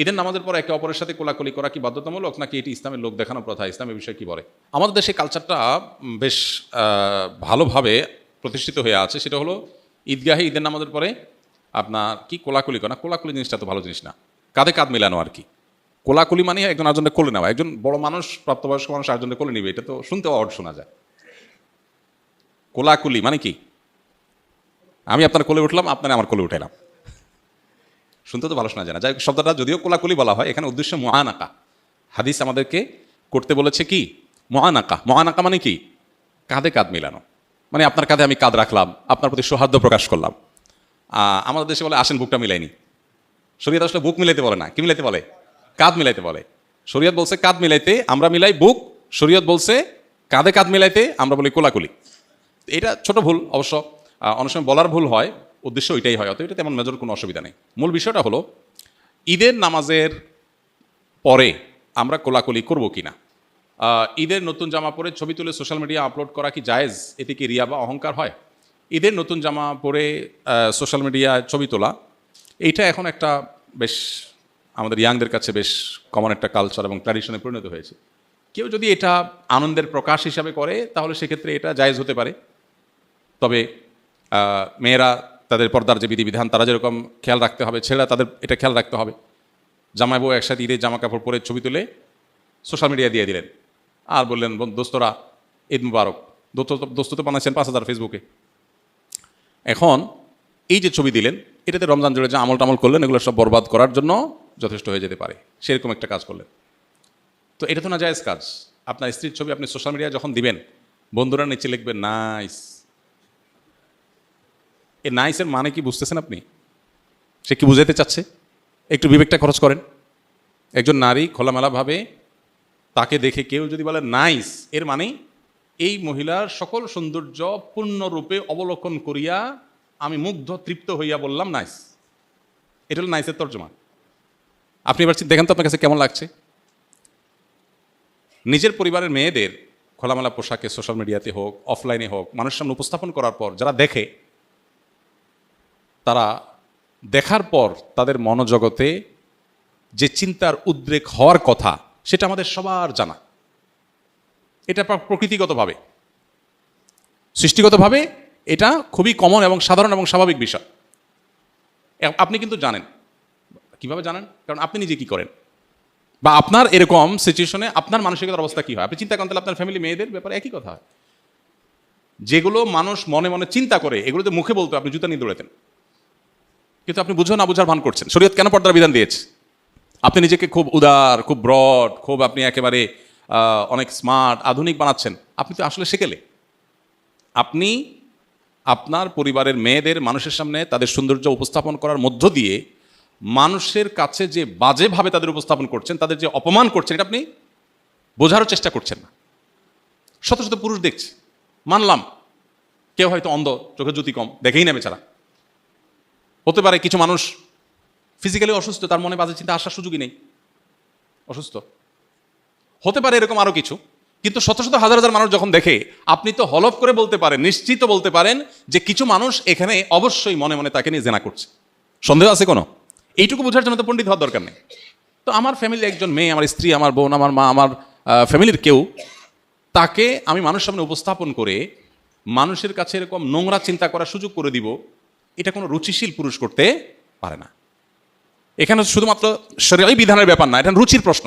ঈদের নামাজের পর একে অপরের সাথে কোলাকুলি করা কি বাধ্যতামূলক, নাকি এটি ইসলামের লোক দেখানো প্রথা? ইসলামের বিষয়ে কি বলে? আমাদের দেশে কালচারটা বেশ ভালোভাবে প্রতিষ্ঠিত হয়ে আছে। সেটা হলো ঈদগাহে ঈদের নামাজের পরে আপনার কি কোলাকুলি করা। কোলাকুলি জিনিসটা তো ভালো জিনিস না, কাঁধে কাঁধ মেলানো আর কি। কোলাকুলি মানে একজন আরেকজনের কোলে নেওয়া। একজন বড় মানুষ, প্রাপ্তবয়স্ক মানুষ আরেকজনের কোলে নিবে, এটা তো শুনতেও অড শোনা যায়। কোলাকুলি মানে কি? আমি আপনার কোলে উঠলাম, আপনারা আমার কোলে উঠাইলাম, শুনতে তো ভালো শোনা যায় না। যাই হোক, শব্দটা যদিও কোলাকুলি বলা হয়, এখানে উদ্দেশ্য মুআনাকা। হাদিস আমাদেরকে করতে বলেছে কি? মুআনাকা। মুআনাকা মানে কি? কাঁধে কাঁধ মিলানো। মানে আপনার কাঁধে আমি কাঁধ রাখলাম, আপনার প্রতি সৌহার্দ্য প্রকাশ করলাম। আমাদের দেশে বলে আসেন বুকটা মিলাইনি। শরীয়ত আসলে বুক মিলাইতে বলে না, কি মিলাইতে বলে? কাঁধ মিলাইতে বলে। শরীয়ত বলছে কাঁধ মিলাইতে, আমরা মিলাই বুক। শরীয়ত বলছে কাঁধে কাঁধ মিলাইতে, আমরা বলি কোলাকুলি। এটা ছোট ভুল অবশ্য, অনেক সময় বলার ভুল হয়, উদ্দেশ্য ওইটাই হয়, অত এটা তেমন মেজর কোনো অসুবিধা নেই। মূল বিষয়টা হলো ঈদের নামাজের পরে আমরা কোলাকুলি করব কি না। ঈদের নতুন জামা পরে ছবি তুলে সোশ্যাল মিডিয়া আপলোড করা কি জায়েজ? এতে কি রিয়া বা অহংকার হয়? ঈদের নতুন জামা পরে সোশ্যাল মিডিয়ায় ছবি তোলা, এইটা এখন একটা বেশ আমাদের ইয়াংদের কাছে বেশ কমন একটা কালচার এবং ট্র্যাডিশনে পরিণত হয়েছে। কেউ যদি এটা আনন্দের প্রকাশ হিসাবে করে তাহলে সেক্ষেত্রে এটা জায়েজ হতে পারে। তবে মেয়েরা তাদের পর্দার যে বিধিবিধান তারা যেরকম খেয়াল রাখতে হবে, ছেলেরা তাদের এটা খেয়াল রাখতে হবে। জামাই বউ একসাথে ঈদের জামা কাপড় পরে ছবি তুলে সোশ্যাল মিডিয়া দিয়ে দিলেন আর বললেন দোস্তরা ঈদ মুবারক। দোস্ত তো বানাচ্ছেন 5,000 ফেসবুকে। এখন এই যে ছবি দিলেন, এটাতে রমজান জুড়ে যে আমল টামল করলেন এগুলো সব বরবাদ করার জন্য যথেষ্ট হয়ে যেতে পারে। সেরকম একটা কাজ করলেন, তো এটা তো না জায়েজ কাজ। আপনার স্ত্রীর ছবি আপনি সোশ্যাল মিডিয়ায় যখন দিবেন, বন্ধুরা নিচে লিখবেন নাইস। এই নাইসের মানে কি বুঝতেছেন আপনি? সে কি বুঝাইতে চাচ্ছে? একটু বিবেকটা খরচ করেন। একজন নারী খোলামেলাভাবে তাকে দেখে কেউ যদি বলে নাইস, এর মানে এই মহিলার সকল সৌন্দর্য পূর্ণরূপে অবলোকন করিয়া আমি মুগ্ধ তৃপ্ত হইয়া বললাম নাইস। এটা হলো নাইসের তর্জমা। আপনি এবার দেখেন তো আপনার কাছে কেমন লাগছে? নিজের পরিবারের মেয়েদের খোলামেলা পোশাকে সোশ্যাল মিডিয়াতে হোক, অফলাইনে হোক, মানুষের সামনে উপস্থাপন করার পর যারা দেখে, তারা দেখার পর তাদের মনোজগতে যে চিন্তার উদ্রেক হওয়ার কথা সেটা আমাদের সবার জানা। এটা প্রকৃতিগতভাবে, সৃষ্টিগতভাবে এটা খুবই কমন এবং সাধারণ এবং স্বাভাবিক বিষয়। আপনি কিন্তু জানেন। কিভাবে জানেন? কারণ আপনি নিজে কি করেন, বা আপনার এরকম সিচুয়েশনে আপনার মানসিকতার অবস্থা কী হয় আপনি চিন্তা করেন, তাহলে আপনার ফ্যামিলি মেয়েদের ব্যাপারে একই কথা হয়। যেগুলো মানুষ মনে মনে চিন্তা করে এগুলো তো মুখে বলতো আপনি জুতা নিয়ে দৌড়াতেন, কিন্তু আপনি বুঝো না বুঝার ভান করছেন। শরীয়ত কেন পর্দার বিধান দিয়েছে? আপনি নিজেকে খুব উদার, খুব ব্রড, খুব আপনি একেবারে অনেক স্মার্ট, আধুনিক বানাচ্ছেন। আপনি তো আসলে সেকেলে। আপনি আপনার পরিবারের মেয়েদের মানুষের সামনে তাদের সৌন্দর্য উপস্থাপন করার মধ্য দিয়ে মানুষের কাছে যে বাজেভাবে তাদের উপস্থাপন করছেন, তাদের যে অপমান করছেন, এটা আপনি বোঝারও চেষ্টা করছেন না। শত শত পুরুষ দেখছে, মানলাম কেউ হয়তো অন্ধ, চোখে জ্যোতি কম, দেখেই না বেচারা। হতে পারে কিছু মানুষ ফিজিক্যালি অসুস্থ, তার মনে বাজে চিন্তা আসার সুযোগই নেই, অসুস্থ হতে পারে, এরকম আরও কিছু। কিন্তু শত শত হাজার হাজার মানুষ যখন দেখে, আপনি তো হলফ করে বলতে পারেন, নিশ্চিত বলতে পারেন যে কিছু মানুষ এখানে অবশ্যই মনে মনে তাকে নিয়ে জেনা করছে। সন্দেহ আছে কোনো? এইটুকু বোঝার জন্য তো পণ্ডিত হওয়ার দরকার নেই। তো আমার ফ্যামিলি একজন মেয়ে, আমার স্ত্রী, আমার বোন, আমার মা, আমার ফ্যামিলির কেউ, তাকে আমি মানুষের সামনে উপস্থাপন করে মানুষের কাছে এরকম নোংরা চিন্তা করার সুযোগ করে দিব, এটা কোনো রুচিশীল পুরুষ করতে পারে না। এখানে শুধুমাত্র শরীয়ী বিধানের ব্যাপার না, এটা রুচির প্রশ্ন।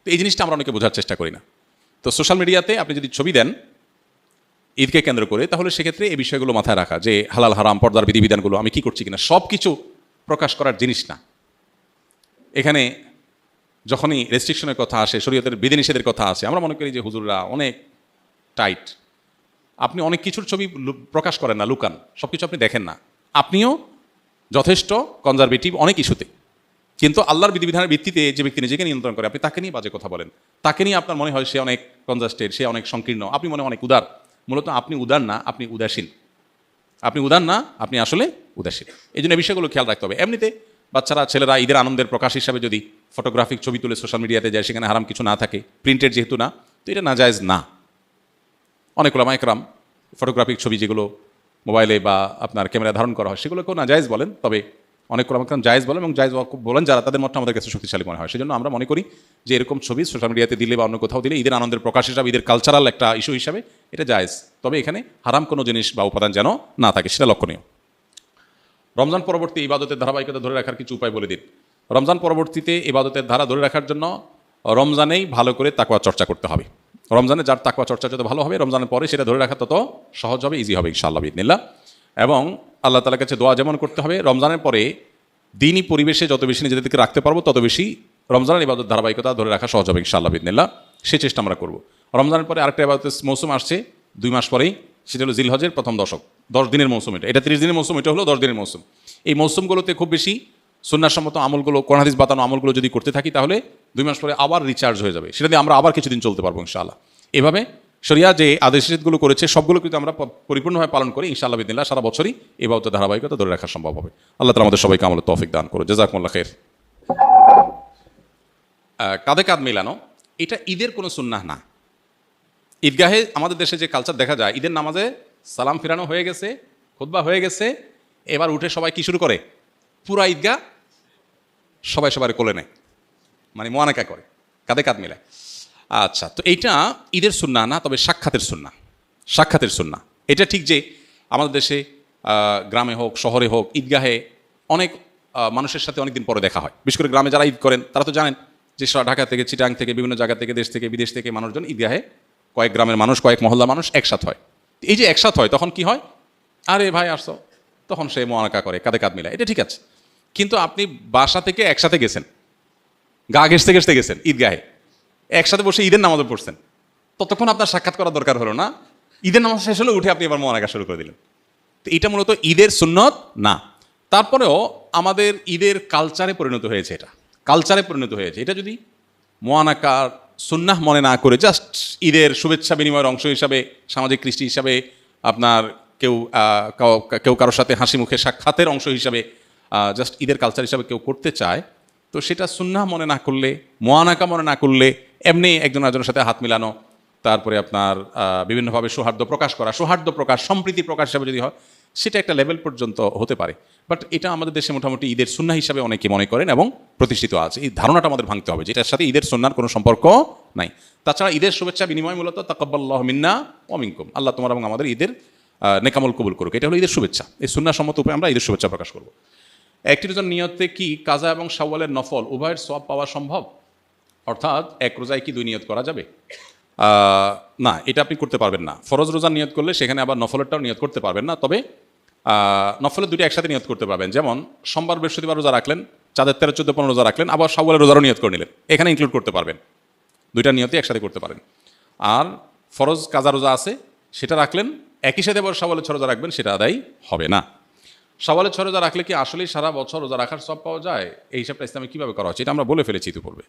তো এই জিনিসটা আমরা অনেকে বোঝার চেষ্টা করি না। তো সোশ্যাল মিডিয়াতে আপনি যদি ছবি দেন ঈদকে কেন্দ্র করে, তাহলে সেক্ষেত্রে এই বিষয়গুলো মাথায় রাখা, যে হালাল হারাম পর্দার বিধিবিধানগুলো আমি কি করছি কিনা, সব কিছু প্রকাশ করার জিনিস না। এখানে যখনই রেস্ট্রিকশনের কথা আসে, শরীয়তের বিধিনিষেধের কথা আসে, আমরা মনে করি যে হুজুররা অনেক টাইট, আপনি অনেক কিছুর ছবি প্রকাশ করেন না, লুকান, সব কিছু আপনি দেখেন না। আপনিও যথেষ্ট কনজারভেটিভ অনেক ইস্যুতে, কিন্তু আল্লাহর বিধিবিধানের ভিত্তিতে যে ব্যক্তি নিজেকে নিয়ন্ত্রণ করে, আপনি তাকে নিয়ে বাজে কথা বলেন, তাকে নিয়ে আপনার মনে হয় সে অনেক কনজাস্টেড, সে অনেক সংকীর্ণ, আপনি মনে অনেক উদার। মূলত আপনি উদার না, আপনি উদাসীন। আপনি উদার না, আপনি আসলে উদাসীন। এই জন্য এই বিষয়গুলো খেয়াল রাখতে হবে। এমনিতে বাচ্চারা, ছেলেরা ঈদের আনন্দের প্রকাশ হিসাবে যদি ফটোগ্রাফিক ছবি তুলে সোশ্যাল মিডিয়াতে যায়, সেখানে হারাম কিছু না থাকে, প্রিন্টেড যেহেতু না, তো এটা নাজায়েজ না। অনেক ওলামা একরাম ফটোগ্রাফিক ছবি যেগুলো মোবাইলে বা আপনার ক্যামেরা ধারণ করা হয় সেগুলোকেও নাজায়েজ বলেন। তবে অনেক কোলামাকাম জায়েজ বলেন এবং জায়েজ ওয়াকুফ বলেন যারা, তাদের মতটা আমাদের কাছে শক্তিশালী মনে হয়। সেজন্য আমরা মনে করি যে এরকম ছবি সোশ্যাল মিডিয়াতে দিলে বা অন্য কোথাও দিলে ঈদের আনন্দের প্রকাশ হিসাবে, ঈদের কালচারাল একটা ইস্যু হিসাবে এটা জায়েজ, তবে এখানে হারাম কোনো জিনিস বা উপাদান যেন না থাকে, সেটা লক্ষণীয়। রমজান পরবর্তী ইবাদতের ধারাবাহিকতা ধরে রাখার কিছু উপায় বলে দিন। রমজান পরবর্তীতে ইবাদতের ধারা ধরে রাখার জন্য রমজানেই ভালো করে তাকওয়া চর্চা করতে হবে। রমজানে যার তাকওয়া চর্চা যত ভালো হবে, রমজানের পরে সেটা ধরে রাখা তত সহজ হবে, ইজি হবে ইনশাআল্লাহ বিইذনিল্লাহ। এবং আল্লাহ তাআলার কাছে দোয়া যেমন করতে হবে, রমজানের পরে দিনই পরিবেশে যত বেশি নিজেদেরকে রাখতে পারবো তত বেশি রমজানের ইবাদত ধারাবাহিকতা ধরে রাখা সহজ হবে ইনশাআল্লাহ বিইذনিল্লাহ। সেই চেষ্টা আমরা করব। রমজানের পরে আরেকটা ইবাদতের মৌসুম আসছে 2 মাস পরেই, সেটা হলো জিলহজের প্রথম দশক, 10 দিনের মৌসুম। এটা 30 দিনের মৌসুম, এটা হলো 10 দিনের মৌসুম। এই মৌসুমগুলোতে খুব বেশি সুন্নাহসম্মত আমলগুলো, কোরআন হাদিস বাতানো আমলগুলো যদি করতে থাকি তাহলে 2 মাস পরে আবার রিচার্জ হয়ে যাবে, সেটা দিয়ে আমরা আবার কিছুদিন চলতে পারবো ইনশাআল্লাহ। এভাবে শরিয়া যে আদেশ নিষেধগুলো করেছে সবগুলো কিন্তু আমরা পরিপূর্ণভাবে পালন করি ইনশাআল্লাহ বিইذনিল্লাহ, সারা বছরই এই ইবাদতের ধারাবাহিকতা ধরে রাখা সম্ভব হবে। আল্লাহ তাআলা আমাদের সবাইকে আমলের তৌফিক দান করুন। জাযাকুমুল্লাহ খাইর। কাঁধে কাঁধ মেলানো এটা ঈদের কোনো সুন্নাহ না। ঈদগাহে আমাদের দেশে যে কালচার দেখা যায়, ঈদের নামাজে সালাম ফিরানো হয়ে গেছে, খুতবা হয়ে গেছে, এবার উঠে সবাই কি শুরু করে, পুরা ঈদগাহ সবাই সবার কোলে নেয়, মানে মুআনাকা করে, কাঁধে কাঁধ মেলায়। আচ্ছা, তো এইটা ঈদের সুন্নাহ না, তবে সাক্ষাতের সুন্নাহ। সাক্ষাতের সুন্নাহ এটা ঠিক যে আমাদের দেশে গ্রামে হোক শহরে হোক ঈদগাহে অনেক মানুষের সাথে অনেকদিন পরে দেখা হয়। বিশেষ করে গ্রামে যারা ঈদ করেন তারা তো জানেন যে ঢাকা থেকে, চিটাং থেকে, বিভিন্ন জায়গা থেকে, দেশ থেকে, বিদেশ থেকে মানুষজন ঈদগাহে, কয়েক গ্রামের মানুষ, কয়েক মহল্লা মানুষ একসাথ হয়। এই যে একসাথ হয় তখন কি হয়, আরে ভাই আসছো, তখন সে মুআনাকা করে, কাঁধে কাঁধ মিলায়, এটা ঠিক আছে। কিন্তু আপনি বাসা থেকে একসাথে গেছেন, গা ঘেঁষতে ঘেঁষতে গেছেন ঈদগাহে, একসাথে বসে ঈদের নামাজও পড়ছেন, ততক্ষণ আপনার সাক্ষাৎ করার দরকার হলো না। ঈদের নামাজ শেষ হলে উঠে আপনি এবার মুআনাকা শুরু করে দিলেন। তো এটা মূলত ঈদের সুন্নত না। তারপরেও আমাদের ঈদের কালচারে পরিণত হয়েছে, এটা কালচারে পরিণত হয়েছে। এটা যদি মুআনাকার সুন্নাহ মনে না করে জাস্ট ঈদের শুভেচ্ছা বিনিময়ের অংশ হিসাবে, সামাজিক কৃষ্টি হিসাবে, আপনার কেউ কেউ কারোর সাথে হাসি মুখে সাক্ষাতের অংশ হিসাবে জাস্ট ঈদের কালচার হিসাবে কেউ করতে চায়, তো সেটা সুন্নাহ মনে না করলে, মুআনাকা মনে না করলে, এমনি একজন আরেকজনের সাথে হাত মিলানো, তারপরে আপনার বিভিন্নভাবে সৌহার্দ্য প্রকাশ করা, সৌহার্দ্য প্রকাশ, সম্প্রীতি প্রকাশ হিসাবে যদি হয়, সেটা একটা লেভেল পর্যন্ত হতে পারে। বাট এটা আমাদের দেশে মোটামুটি ঈদের সুন্নাহ হিসাবে অনেকে মনে করেন এবং প্রতিষ্ঠিত আছে। এই ধারণাটা আমাদের ভাঙতে হবে, যেটার সাথে ঈদের সুন্নাহর কোনো সম্পর্ক নাই। তাছাড়া ঈদের শুভেচ্ছা বিনিময় মূলত তাকাব্বালাল্লাহু মিন্না ওয়া মিনকুম, আল্লাহ তোমার এবং আমাদের ঈদের নেকামল কবুল করুক, এটা হলো ঈদের শুভেচ্ছা। এই সুন্নাহ সম্মত উপায়ে আমরা ঈদের শুভেচ্ছা প্রকাশ করব। একটি রোজার নিয়তে কি কাজা এবং শাওয়ালের নফল উভয়ের সওয়াব পাওয়া সম্ভব? অর্থাৎ এক রোজায় কি 2 নিয়ত করা যাবে? না, এটা আপনি করতে পারবেন না। ফরজ রোজার নিয়ত করলে সেখানে আবার নফলেরটাও নিয়ত করতে পারবেন না। তবে নফলের 2টি একসাথে নিয়ত করতে পারবেন। যেমন সোমবার বৃহস্পতিবার রোজা রাখলেন, চাঁদের 13, 14, 15 রোজা রাখলেন, আবার শাওয়ালের রোজারও নিয়ত করে নিলেন, এখানে ইনক্লুড করতে পারবেন। 2টা নিয়তে একসাথে করতে পারেন। আর ফরজ কাজা রোজা আছে, সেটা রাখলেন, একই সাথে আবার শাওয়ালের 6 রোজা রাখবেন, সেটা আদায় হবে না। শাওয়ালের 6 রোজা রাখলে কি আসলেই সারা বছর রোজা রাখার সব পাওয়া যায়? এই হিসাবটা ইসলামে কীভাবে করা হচ্ছে, এটা আমরা বলে ফেলেছি ইতিপূর্বে।